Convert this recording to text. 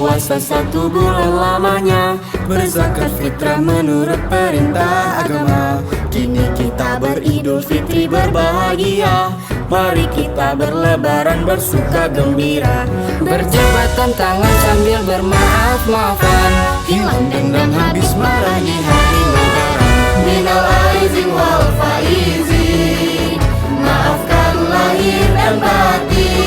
Puasa 1 bulan lamanya, berzakat fitrah menurut perintah agama. Kini kita beridul fitri berbahagia, mari kita berlebaran bersuka gembira. Berjabatan tangan sambil bermaaf-maafan, Hilang dendam habis marah di hari lebaran. Minal aizin wal faizin, maafkan lahir dan batin.